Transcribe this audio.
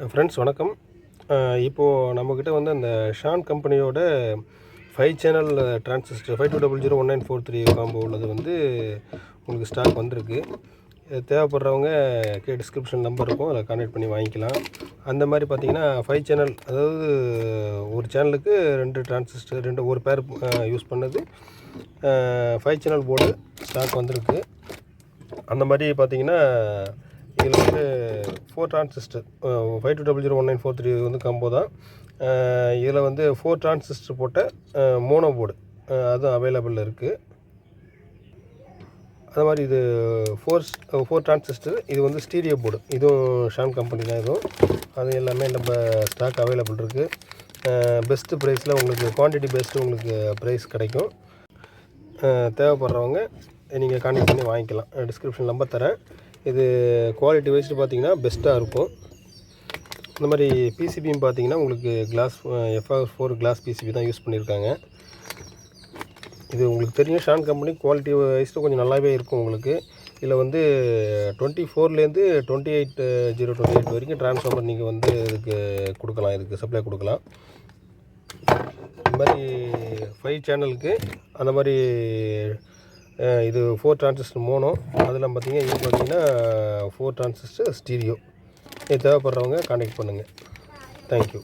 Friends வணக்கம். இப்போது நம்மக்கிட்ட வந்து அந்த ஷான் கம்பெனியோட 5 சேனல் டிரான்சிஸ்டர் 52001943 காம்போ உள்ளது வந்து உங்களுக்கு ஸ்டாக் வந்திருக்கு. இது தேவைப்படுறவங்க டிஸ்கிரிப்ஷன் நம்பர் இருக்கும், அதில் கான்டாக்ட் பண்ணி வாங்கிக்கலாம். அந்த மாதிரி பார்த்தீங்கன்னா 5 சேனல், அதாவது ஒரு சேனலுக்கு 2 டிரான்சிஸ்டர், ஒரு பேர் யூஸ் பண்ணது 5 சேனல் போர்டு ஸ்டாக் வந்திருக்கு. அந்த மாதிரி பார்த்தீங்கன்னா இதில் வந்து 4 டிரான்சிஸ்டர் 52001943 வந்து காம்போ தான். இதில் வந்து 4 டிரான்சிஸ்டர் போட்ட மோனோ போர்டு அதுவும் அவைலபிள் இருக்குது. அது மாதிரி இது 4 டிரான்சிஸ்டர், இது வந்து ஸ்டீரியோ போர்டு, இதுவும் ஷான் கம்பெனி தான். இதுவும் அது எல்லாமே நம்ம ஸ்டாக் அவைலபிள் இருக்குது. பெஸ்ட்டு ப்ரைஸில் உங்களுக்கு குவான்டிட்டி பெஸ்ட்டு உங்களுக்கு ப்ரைஸ் கிடைக்கும். தேவைப்படுறவங்க நீங்கள் கான்டாக்ட் பண்ணி வாங்கிக்கலாம். டிஸ்கிரிப்ஷன் நம்பர் தரேன். இது குவாலிட்டி வைஸ்ட்டு பார்த்தீங்கன்னா பெஸ்ட்டாக இருக்கும். இந்த மாதிரி பிசிபியும் பார்த்தீங்கன்னா உங்களுக்கு கிளாஸ் FR4 கிளாஸ் பிசிபி தான் யூஸ் பண்ணியிருக்காங்க. இது உங்களுக்கு தெரியும், ஷான் கம்பெனி குவாலிட்டி வைஸ்ட்டு கொஞ்சம் நல்லாவே இருக்கும் உங்களுக்கு. இதில் வந்து 24லேருந்து 28028 வரைக்கும் ட்ரான்ஸ்ஃபார்மர் நீங்கள் வந்து இதுக்கு கொடுக்கலாம், இதுக்கு சப்ளை கொடுக்கலாம். இந்த மாதிரி 5 சேனலுக்கு அந்த மாதிரி இது 4 டிரான்சிஸ்டர் மோனோ, அதில் பார்த்தீங்கன்னா இது பார்த்தீங்கன்னா 4 டிரான்சிஸ்டர் ஸ்டீரியோ. இது தேவைப்படுறவங்க கான்டாக்ட் பண்ணுங்கள். தேங்க்யூ.